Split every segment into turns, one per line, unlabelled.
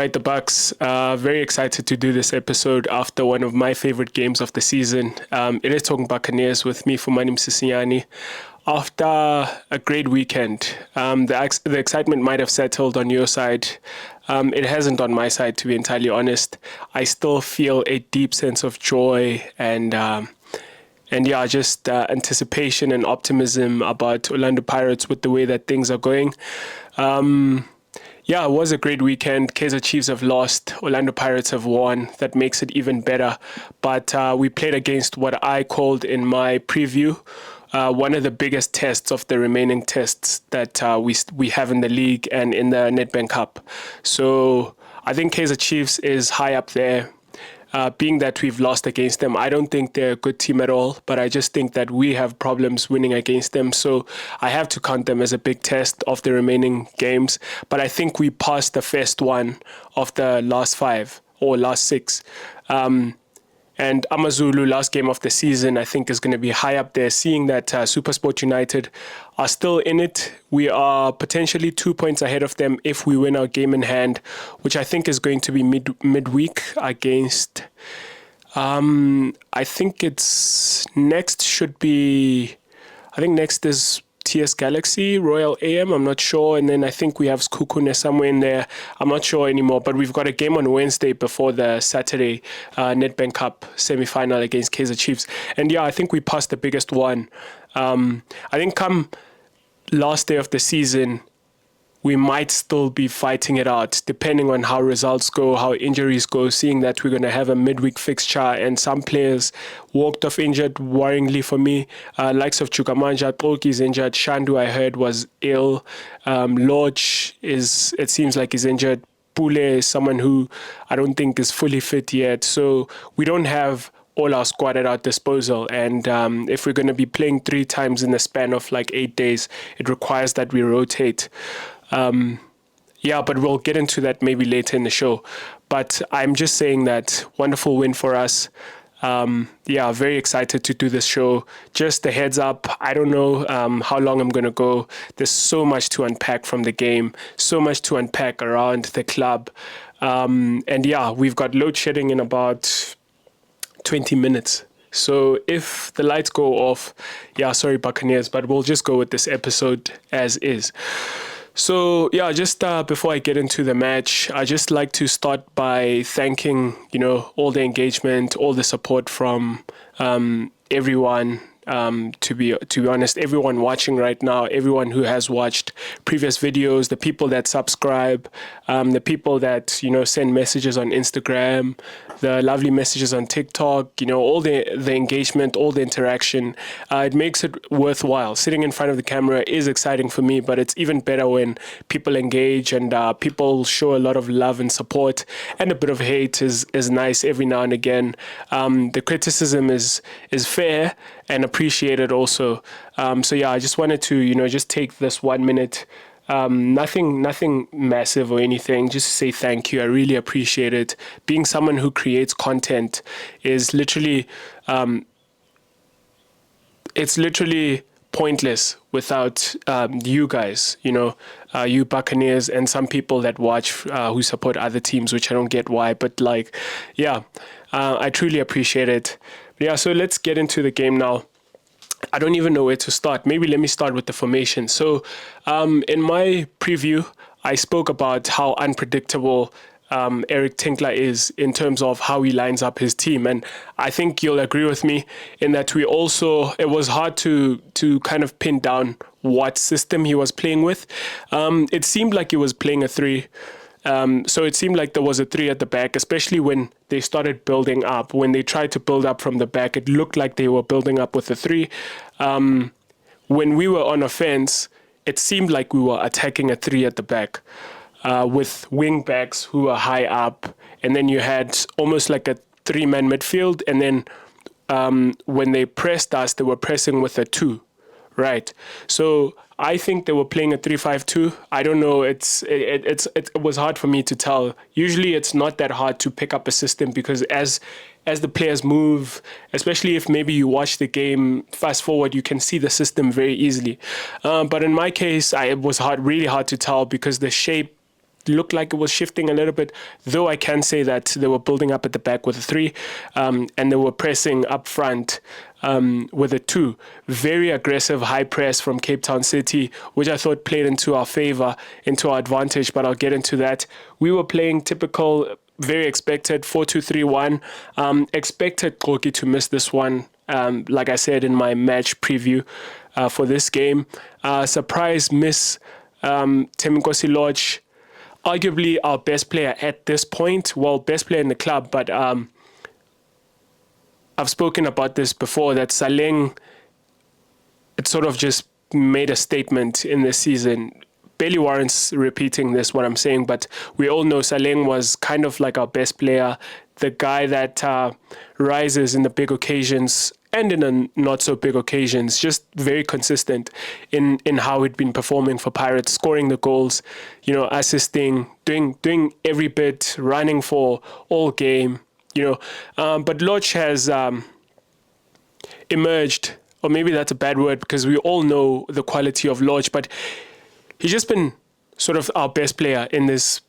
right, the Bucks. Very excited to do this episode after one of my favorite games of the season. It is Talking Buccaneers with me, Fumane. After a great weekend, the excitement might have settled on your side. It hasn't on my side, to be entirely honest. I still feel a deep sense of joy and just anticipation and optimism about Orlando Pirates with the way that things are going. It was a great weekend. Kaizer Chiefs have lost. Orlando Pirates have won. That makes it even better. But we played against what I called in my preview one of the biggest tests of the remaining tests that we have in the league and in the Nedbank Cup. So I think Kaizer Chiefs is high up there. Being that we've lost against them, I don't think they're a good team at all, but I just think that we have problems winning against them. So I have to count them as a big test of the remaining games. But I think we passed the first one of the last 5 or last 6. And Amazulu, last game of the season, I think is going to be high up there, seeing that SuperSport United are still in it. We are potentially 2 points ahead of them if we win our game in hand, which I think is going to be midweek against, I think next is TS Galaxy, Royal AM, I'm not sure. And then I think we have Skukune somewhere in there. I'm not sure anymore. But we've got a game on Wednesday before the Saturday Nedbank Cup semi-final against Kaizer Chiefs. And I think we passed the biggest one. I think come last day of the season, we might still be fighting it out, depending on how results go, how injuries go, seeing that we're going to have a midweek fixture and some players walked off injured, worryingly for me. Likes of Chukamanja, Toki is injured. Shandu, I heard, was ill. Lodge, it seems like he's injured. Pule is someone who I don't think is fully fit yet. So we don't have all our squad at our disposal. And if we're going to be playing 3 times in the span of like 8 days, it requires that we rotate. But we'll get into that maybe later in the show. But I'm just saying that wonderful win for us. Very excited to do this show. Just a heads up, I don't know how long I'm going to go. There's so much to unpack from the game, so much to unpack around the club. We've got load shedding in about 20 minutes. So if the lights go off, sorry Buccaneers, but we'll just go with this episode as is. So just before I get into the match, I just like to start by thanking, all the engagement, all the support from everyone. To be honest, everyone watching right now, everyone who has watched previous videos, the people that subscribe, the people that send messages on Instagram, the lovely messages on TikTok, all the engagement, all the interaction, it makes it worthwhile. Sitting in front of the camera is exciting for me, but it's even better when people engage and people show a lot of love and support, and a bit of hate is nice every now and again. The criticism is fair and appreciated also. I just wanted to, just take this 1 minute, nothing massive or anything, just to say thank you. I really appreciate it. Being someone who creates content is literally, it's literally pointless without you guys, you Buccaneers and some people that watch who support other teams, which I don't get why, but I truly appreciate it. So let's get into the game now. I don't even know where to start. Maybe let me start with the formation. So in my preview, I spoke about how unpredictable Eric Tinkler is in terms of how he lines up his team. And I think you'll agree with me in that it was hard to kind of pin down what system he was playing with. It seemed like he was playing a 3. So it seemed like there was a 3 at the back, especially when they started building up. When they tried to build up from the back, it looked like they were building up with a 3. When we were on offense, it seemed like we were attacking a 3 at the back with wing backs who were high up. And then you had almost like a 3-man midfield. And then when they pressed us, they were pressing with a 2. Right. So I think they were playing a 3-5-2. I don't know. It was hard for me to tell. Usually it's not that hard to pick up a system because as the players move, especially if maybe you watch the game, fast forward, you can see the system very easily. But in my case, it was really hard to tell because the shape looked like it was shifting a little bit, though I can say that they were building up at the back with a 3, and they were pressing up front with a 2. Very aggressive high press from Cape Town City, which I thought played into our favor, into our advantage, but I'll get into that. We were playing typical, very expected 4-2-3-1. Expected Koki to miss this one, like I said in my match preview for this game. Surprise miss, Temikosi Lodge, arguably our best player at this point. Well, best player in the club, but I've spoken about this before, that Saleng, it sort of just made a statement in this season. Barely warrants repeating this, what I'm saying, but we all know Saleng was kind of like our best player, the guy that rises in the big occasions and in the not so big occasions, just very consistent in how he'd been performing for Pirates, scoring the goals, assisting, doing every bit, running for all game, but Lodge has emerged, or maybe that's a bad word because we all know the quality of Lodge, but he's just been sort of our best player in this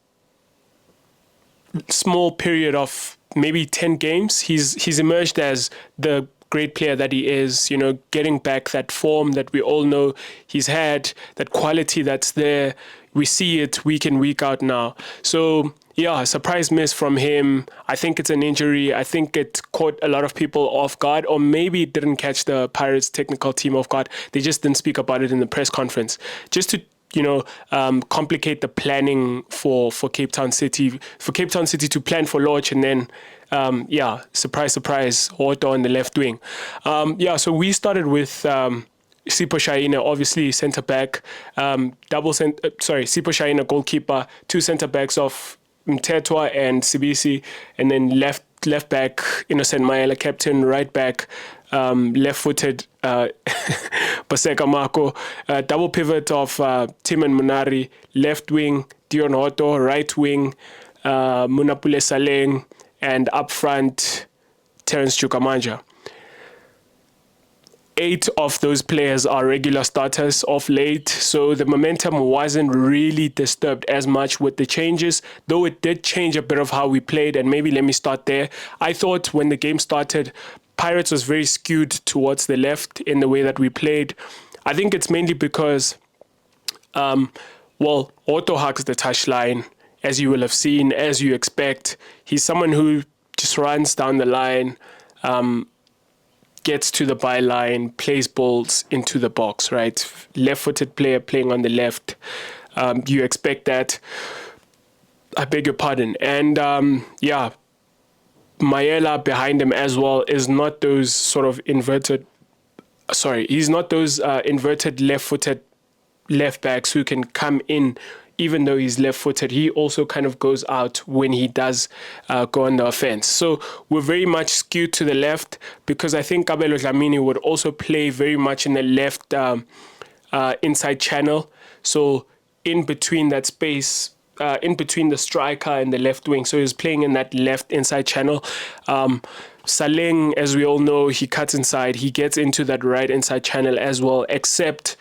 small period of maybe 10 games. He's emerged as the great player that he is, getting back that form that we all know he's had, that quality that's there. We see it week in, week out now. So, yeah, a surprise miss from him. I think it's an injury. I think it caught a lot of people off guard, or maybe it didn't catch the Pirates technical team off guard. They just didn't speak about it in the press conference. Just to complicate the planning for Cape Town City, to plan for Lodge, and then, surprise, Otto on the left wing. So we started with Sipho Shaina, obviously centre back, Sipho Shaina goalkeeper, 2 centre backs of Mtetwa and Sibisi, and then left back, Innocent Maela, captain, right back, left-footed Paseka Marco, double pivot of Timan Munari, left wing Dion Otto, right wing Munapule Saleng, and up front Terence Chukamanja. 8 of those players are regular starters of late, so the momentum wasn't really disturbed as much with the changes, though it did change a bit of how we played, and maybe let me start there. I thought when the game started, Pirates was very skewed towards the left in the way that we played. I think it's mainly because, Otto hugs the touchline, as you will have seen, as you expect. He's someone who just runs down the line, gets to the byline, plays balls into the box, right? Left-footed player playing on the left. You expect that. I beg your pardon. And, Maela behind him as well is not those sort of inverted left-footed left backs who can come in even though he's left-footed. He also kind of goes out when he does go on the offense. So we're very much skewed to the left because I think Kabelo Dlamini would also play very much in the left inside channel. So in between that space, in between the striker and the left wing. So he's playing in that left inside channel. Saleng, as we all know, he cuts inside. He gets into that right inside channel as well, except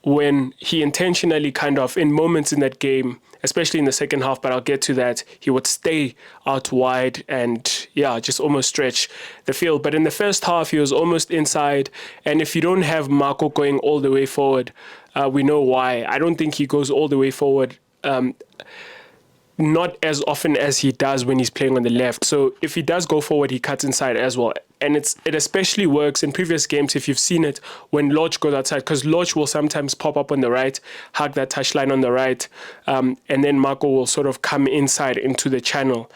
when he intentionally kind of, in moments in that game, especially in the second half, but I'll get to that, he would stay out wide and, just almost stretch the field. But in the first half, he was almost inside. And if you don't have Marco going all the way forward, we know why. I don't think he goes all the way forward. Not as often as he does when he's playing on the left. So if he does go forward, he cuts inside as well. And it especially works in previous games, if you've seen it, when Lodge goes outside, because Lodge will sometimes pop up on the right, hug that touchline on the right, and then Marco will sort of come inside into the channel,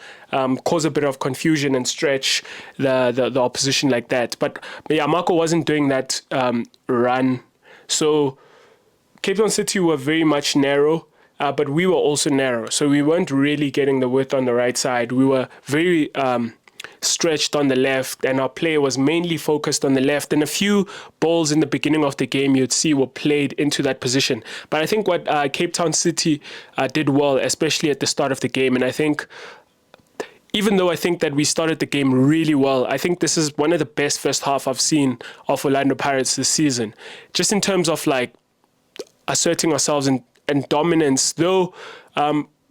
cause a bit of confusion and stretch the opposition like that. But Marco wasn't doing that run. So Cape Town City were very much narrow. But we were also narrow, so we weren't really getting the width on the right side. We were very stretched on the left, and our play was mainly focused on the left. And a few balls in the beginning of the game you'd see were played into that position. But I think what Cape Town City did well, especially at the start of the game, and I think even though I think that we started the game really well, I think this is one of the best first half I've seen of Orlando Pirates this season. Just in terms of like asserting ourselves and dominance, though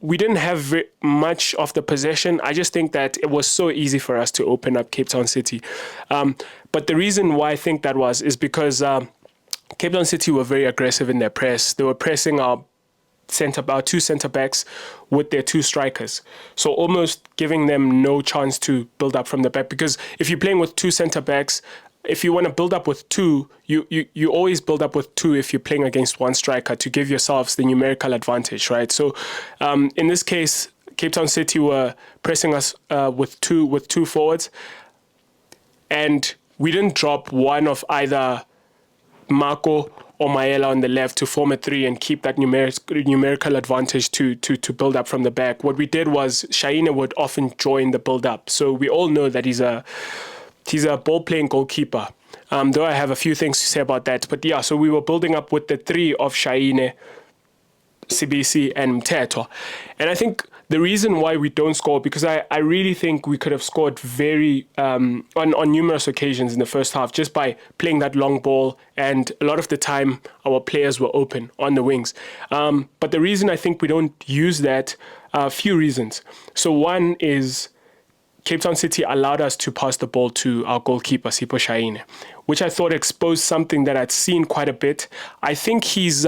we didn't have much of the possession. I just think that it was so easy for us to open up Cape Town City. But the reason why I think that is because Cape Town City were very aggressive in their press. They were pressing our two centre backs with their two strikers, so almost giving them no chance to build up from the back. Because if you're playing with two centre backs, if you want to build up with two, you always build up with two if you're playing against one striker to give yourselves the numerical advantage, right? So in this case, Cape Town City were pressing us with two forwards, and we didn't drop one of either Marco or Maela on the left to form a three and keep that numerical advantage to build up from the back. What we did was Shaine would often join the build up. So we all know that he's a ball-playing goalkeeper. Though I have a few things to say about that. But yeah, so we were building up with the three of Shaine, Sibisi, and Mteto. And I think the reason why we don't score, because I really think we could have scored on numerous occasions in the first half just by playing that long ball, and a lot of the time our players were open on the wings. But the reason I think we don't use that, a few reasons. So one is Cape Town City allowed us to pass the ball to our goalkeeper, Sipho Shaine, which I thought exposed something that I'd seen quite a bit. I think he's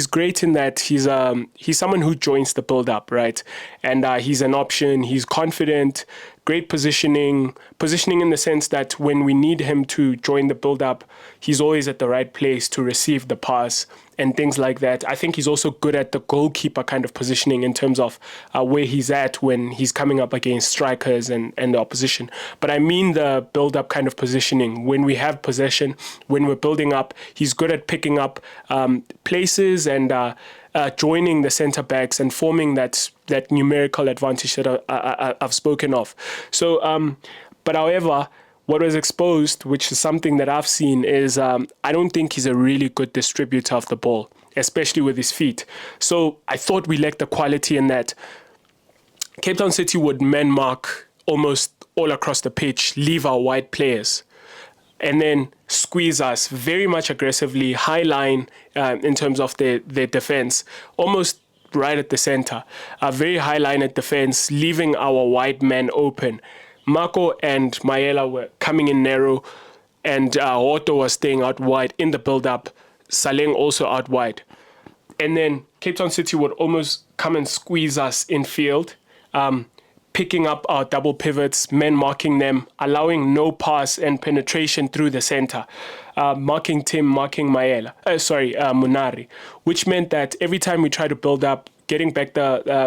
great in that he's someone who joins the build-up, right? And he's an option, he's confident, great positioning in the sense that when we need him to join the build-up, he's always at the right place to receive the pass and things like that. I think he's also good at the goalkeeper kind of positioning in terms of where he's at when he's coming up against strikers and the opposition. But I mean the build-up kind of positioning. When we have possession, when we're building up, he's good at picking up places and joining the centre backs and forming that numerical advantage that I've spoken of. So, but however, what was exposed, which is something that I've seen, is I don't think he's a really good distributor of the ball, especially with his feet. So I thought we lacked the quality in that. Cape Town City would man mark almost all across the pitch, leave our wide players, and then squeeze us very much aggressively, high line in terms of their defense, almost right at the center. A very high line at defense, leaving our wide man open. Marco and Maela were coming in narrow, and Otto was staying out wide in the build-up, Saleng also out wide. And then Cape Town City would almost come and squeeze us in field, picking up our double pivots, men marking them, allowing no pass and penetration through the center, marking Tim, marking Munari, which meant that every time we tried to build up, getting back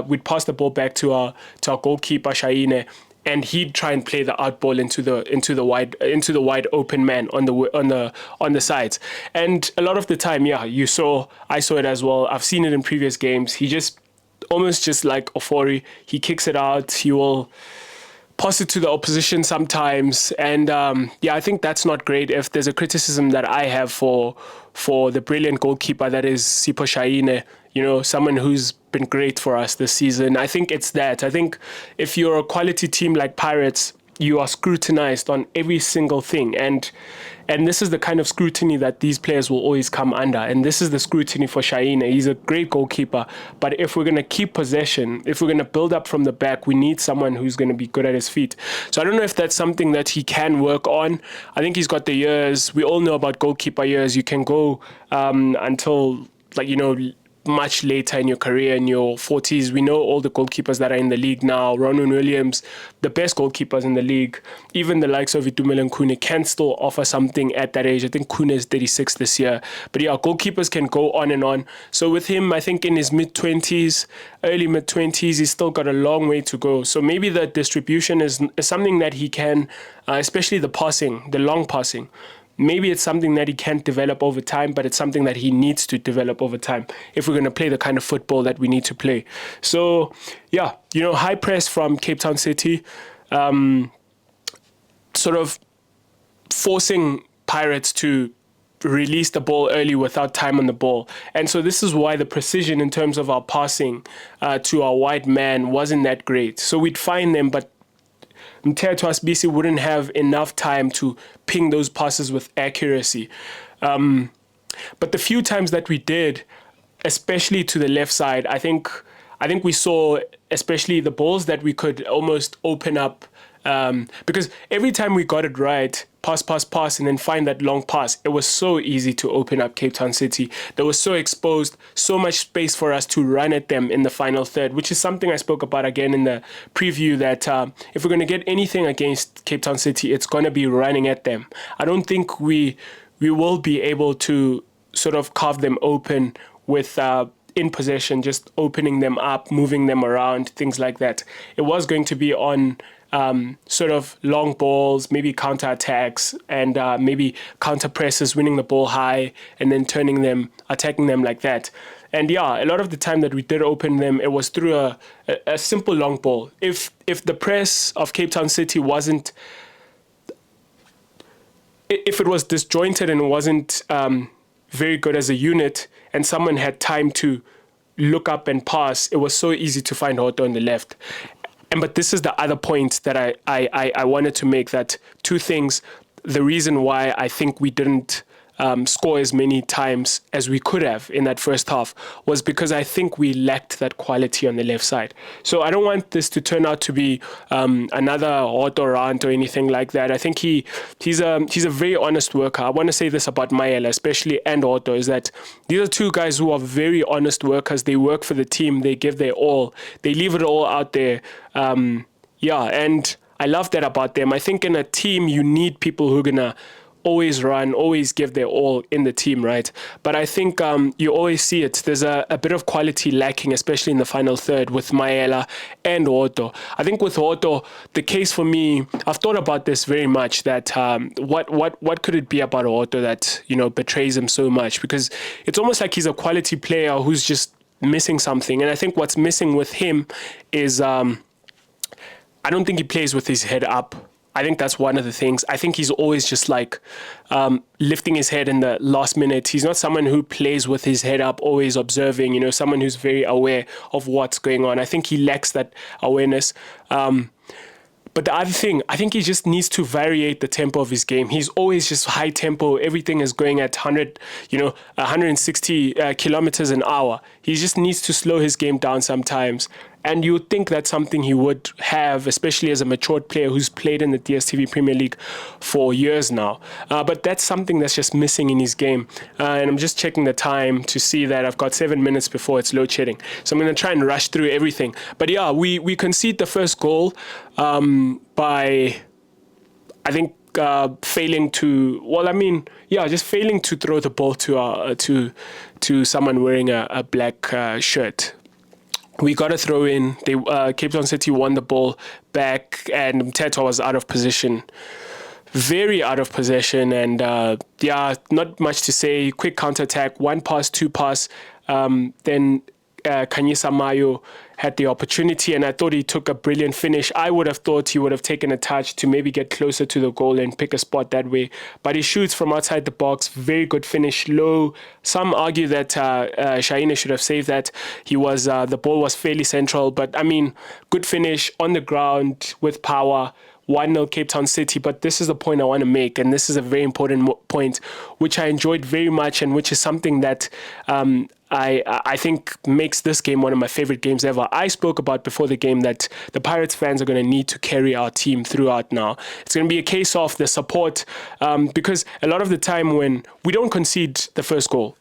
we'd pass the ball back to our goalkeeper Shaine, and he'd try and play the out ball into the wide open man on the sides. And a lot of the time, yeah, I saw it as well. I've seen it in previous games. He just almost just like Ofori, he kicks it out. He will pass it to the opposition sometimes, and I think that's not great. If there's a criticism that I have for the brilliant goalkeeper that is Sipho Shaine, someone who's been great for us this season, I think it's that. I think if you're a quality team like Pirates, you are scrutinized on every single thing, and this is the kind of scrutiny that these players will always come under, and this is the scrutiny for Shaine. He's a great goalkeeper, but if we're going to keep possession, if we're going to build up from the back, we need someone who's going to be good at his feet. So I don't know if that's something that he can work on. I think he's got the years. We all know about goalkeeper years. You can go until much later in your career, in your 40s. We know all the goalkeepers that are in the league now. Ronwen Williams, the best goalkeepers in the league. Even the likes of Itumelo Nkune can still offer something at that age. I think Nkune is 36 this year. But yeah, goalkeepers can go on and on. So with him, I think in his mid-20s, early mid-20s, he's still got a long way to go. So maybe the distribution is something that he can, especially the passing, the long passing. Maybe it's something that he can't develop over time, but it's something that he needs to develop over time if we're going to play the kind of football that we need to play. So, yeah, high press from Cape Town City, sort of forcing Pirates to release the ball early without time on the ball. And so this is why the precision in terms of our passing to our wide man wasn't that great. So we'd find them, but Mteto Asbisi wouldn't have enough time to ping those passes with accuracy. But the few times that we did, especially to the left side, I think I think we saw, especially the balls that we could almost open up, because every time we got it right, pass, and then find that long pass, it was so easy to open up Cape Town City. They were so exposed, so much space for us to run at them in the final third, which is something I spoke about again in the preview, that if we're going to get anything against Cape Town City, it's going to be running at them. I don't think we will be able to sort of carve them open with in possession, just opening them up, moving them around, things like that. It was going to be on sort of long balls, maybe counter attacks, and maybe counter presses, winning the ball high and then attacking them like that. And yeah, a lot of the time that we did open them, it was through a simple long ball. If the press of Cape Town City wasn't, if it was disjointed and wasn't very good as a unit, and someone had time to look up and pass, it was so easy to find Otto on the left. But this is the other point that I wanted to make, that two things. The reason why I think we didn't score as many times as we could have in that first half was because I think we lacked that quality on the left side. So I don't want this to turn out to be another Otto rant or anything like that. I think he's a very honest worker. I want to say this about Maela especially, and Otto, is that these are two guys who are very honest workers. They work for the team. They give their all. They leave it all out there. And I love that about them. I think in a team you need people who are gonna always run, always give their all in the team, right? But I think you always see it. There's a bit of quality lacking, especially in the final third with Maela and Otto. I think with Otto, the case for me, I've thought about this very much, that what could it be about Otto that, betrays him so much? Because it's almost like he's a quality player who's just missing something. And I think what's missing with him is I don't think he plays with his head up. I think that's one of the things. I think he's always just like lifting his head in the last minute. He's not someone who plays with his head up, always observing, someone who's very aware of what's going on. I think he lacks that awareness. But the other thing, I think he just needs to variate the tempo of his game. He's always just high tempo. Everything is going at 160 kilometers an hour. He just needs to slow his game down sometimes. And you would think that's something he would have, especially as a matured player who's played in the DStv Premier League for years now. But that's something that's just missing in his game. And I'm just checking the time to see that I've got 7 minutes before it's load shedding. So I'm going to try and rush through everything. But yeah, we concede the first goal by, I think, failing to, just failing to throw the ball to someone wearing a black shirt. We got a throw in. Cape Town City won the ball back, and Mteto was out of position. Very out of possession, and not much to say. Quick counter-attack, 1 pass, 2 pass. Then Kanyisa Mayo had the opportunity, and I thought he took a brilliant finish. I would have thought he would have taken a touch to maybe get closer to the goal and pick a spot that way. But he shoots from outside the box. Very good finish, low. Some argue that Shaine should have saved that. The ball was fairly central, but I mean, good finish on the ground with power. 1-0 Cape Town City, but this is the point I want to make, and this is a very important point, which I enjoyed very much, and which is something that I think makes this game one of my favorite games ever. I spoke about before the game that the Pirates fans are going to need to carry our team throughout now. It's going to be a case of the support, because a lot of the time when we don't concede the first goal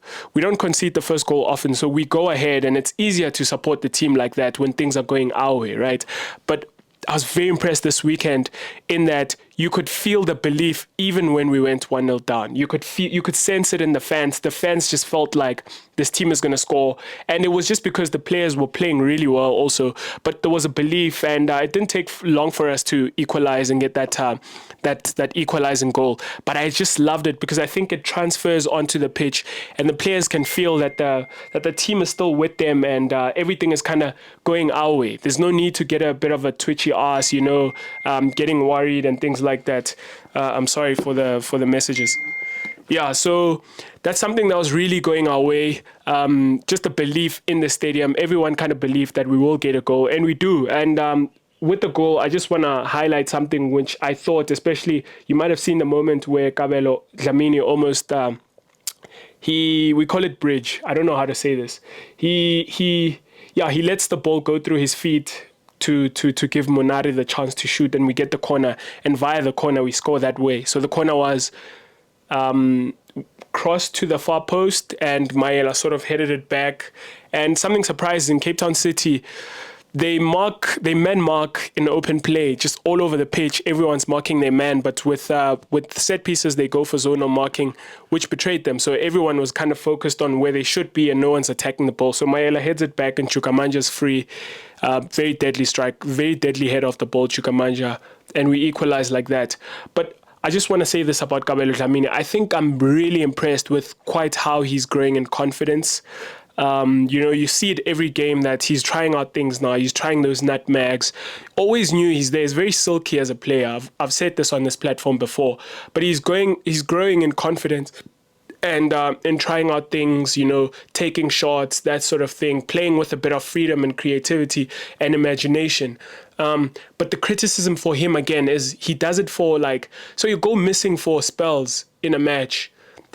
often, so we go ahead and it's easier to support the team like that when things are going our way, right? But I was very impressed this weekend in that you could feel the belief even when we went 1-0 down. You could sense it in the fans. The fans just felt like this team is going to score. And it was just because the players were playing really well also. But there was a belief, and it didn't take long for us to equalize and get that equalizing goal. But I just loved it because I think it transfers onto the pitch, and the players can feel that the team is still with them, and everything is kind of going our way. There's no need to get a bit of a twitchy ass, getting worried and things like that. I'm sorry for the messages. Yeah, so that's something that was really going our way. Just a belief in the stadium. Everyone kind of believed that we will get a goal, and we do. And with the goal, I just want to highlight something which I thought, especially, you might have seen the moment where Kabelo Dlamini almost, we call it bridge. I don't know how to say this. He he lets the ball go through his feet to give Munari the chance to shoot, and we get the corner, and via the corner we score that way. So the corner was crossed to the far post, and Maela sort of headed it back. And something surprising, Cape Town City, they man mark in open play just all over the pitch. Everyone's marking their man, but with set pieces they go for zonal marking, which betrayed them. So everyone was kind of focused on where they should be, and no one's attacking the ball. So Maela heads it back, and Chukamanja's free. Very deadly strike, very deadly head off the ball, Chukamanja, and we equalize like that. But I just want to say this about Kabelo Dlamini. I think I'm really impressed with quite how he's growing in confidence. You see it every game that he's trying out things now. He's trying those nutmegs. Always knew he's there. He's very silky as a player. I've said this on this platform before, but he's growing in confidence and trying out things, taking shots, that sort of thing, playing with a bit of freedom and creativity and imagination. But the criticism for him, again, is he does it for so you go missing for spells in a match,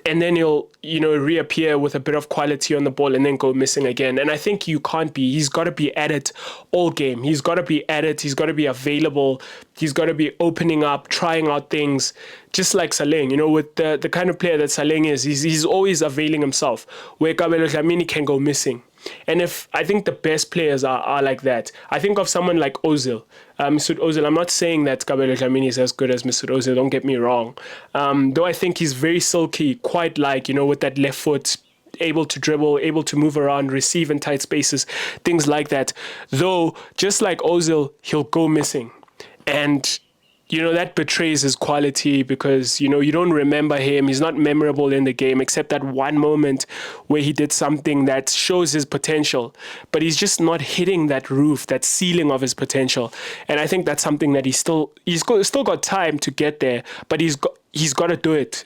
and then he'll, reappear with a bit of quality on the ball and then go missing again. And I think you can't be. He's got to be at it all game. He's got to be at it. He's got to be available. He's got to be opening up, trying out things, just like Saleng. With the kind of player that Saleng is, he's always availing himself, where Kabelo Dlamini can go missing. And I think the best players are like that. I think of someone like Ozil, Mesut Ozil. I'm not saying that Kabelo Dlamini is as good as Mesut Ozil, don't get me wrong. Though I think he's very silky, quite with that left foot, able to dribble, able to move around, receive in tight spaces, things like that. Though, just like Ozil, he'll go missing. And that betrays his quality because, you don't remember him. He's not memorable in the game, except that one moment where he did something that shows his potential, but he's just not hitting that roof, that ceiling of his potential. And I think that's something that he's still got time to get there, but he's got to do it.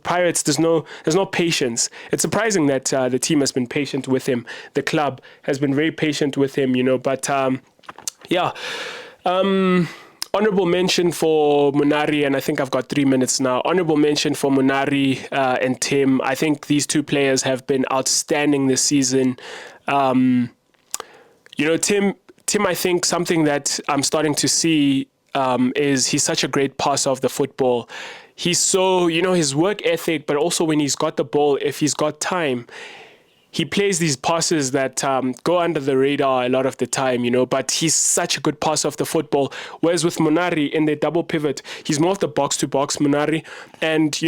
Pirates, there's no patience. It's surprising that the team has been patient with him. The club has been very patient with him, but honorable mention for Munari, and I think I've got 3 minutes now. Honorable mention for Munari and Tim. I think these two players have been outstanding this season. Tim, I think something that I'm starting to see is he's such a great passer of the football. He's so, his work ethic, but also when he's got the ball, if he's got time, he plays these passes that go under the radar a lot of the time, but he's such a good passer of the football. Whereas with Munari in the double pivot, he's more of the box-to-box Munari. And,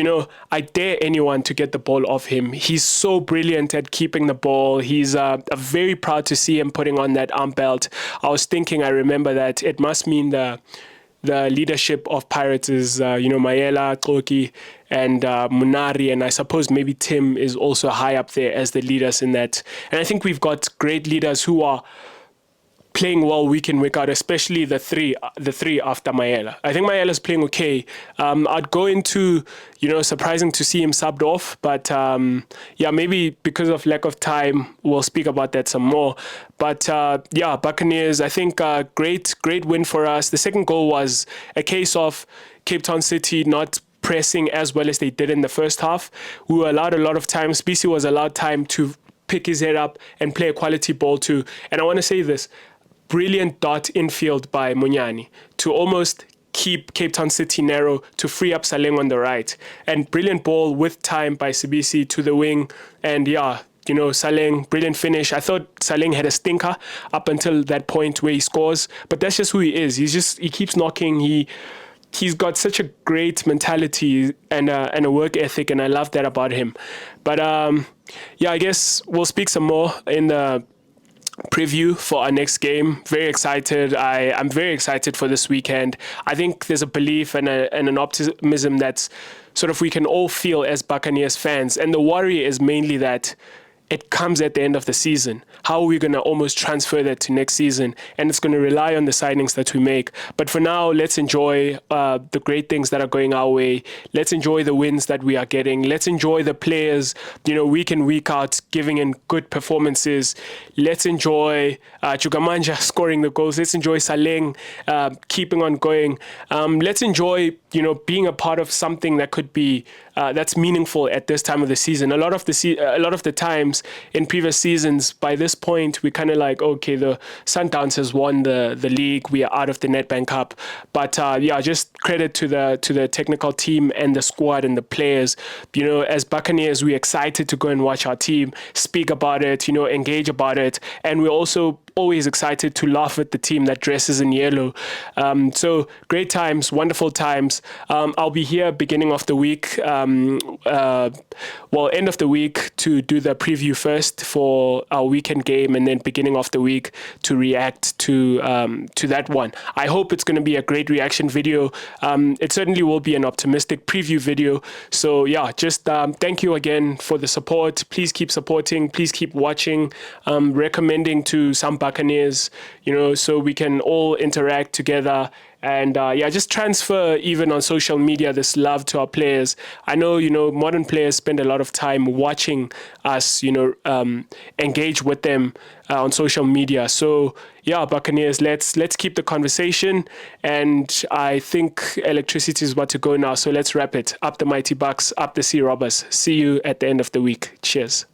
I dare anyone to get the ball off him. He's so brilliant at keeping the ball. He's very proud to see him putting on that arm belt. I remember that it must mean the leadership of Pirates is, Maela, Xoki, and Munari, and I suppose maybe Tim is also high up there as the leaders in that. And I think we've got great leaders who are playing well week in, week out, especially the three after Maela. I think Maela's playing okay. I'd go into, surprising to see him subbed off, but maybe because of lack of time, we'll speak about that some more. But Buccaneers, I think great win for us. The second goal was a case of Cape Town City not pressing as well as they did in the first half. We were allowed a lot of time. Specie was allowed time to pick his head up and play a quality ball too. And I want to say this, brilliant dot infield by Munyani to almost keep Cape Town City narrow to free up Saleng on the right. And brilliant ball with time by Sibisi to the wing. And Saleng, brilliant finish. I thought Saleng had a stinker up until that point where he scores, but that's just who he is. He keeps knocking. He's got such a great mentality and a work ethic, and I love that about him. But I guess we'll speak some more in the preview for our next game. Very excited. I'm very excited for this weekend. I think there's a belief and an optimism that's sort of we can all feel as Buccaneers fans. And the worry is mainly that it comes at the end of the season. How are we going to almost transfer that to next season? And it's going to rely on the signings that we make. But for now, let's enjoy the great things that are going our way. Let's enjoy the wins that we are getting. Let's enjoy the players, week in, week out, giving in good performances. Let's enjoy Chukamanja scoring the goals. Let's enjoy Saleng keeping on going. Let's enjoy, being a part of something that could be that's meaningful at this time of the season. A lot of the times, times in previous seasons, by this point, we kind of like, okay, the Sundowns has won the league. We are out of the Nedbank Cup. But yeah, just credit to the technical team and the squad and the players. You know, as Buccaneers, we're excited to go and watch our team, speak about it, you know, engage about it. And we're also always excited to laugh at the team that dresses in yellow. So great times, wonderful times. I'll be here beginning of the week, end of the week to do the preview first for our weekend game, and then beginning of the week to react to that one. I hope it's going to be a great reaction video. It certainly will be an optimistic preview video. So yeah, just thank you again for the support. Please keep supporting. Please keep watching, recommending to some Buccaneers, you know, so we can all interact together. And yeah, just transfer even on social media this love to our players. I know, you know, modern players spend a lot of time watching us, you know, engage with them on social media. So yeah, Buccaneers, let's keep the conversation. And I think electricity is about to go now. So let's wrap it. Up the mighty Bucks, up the Sea Robbers. See you at the end of the week. Cheers.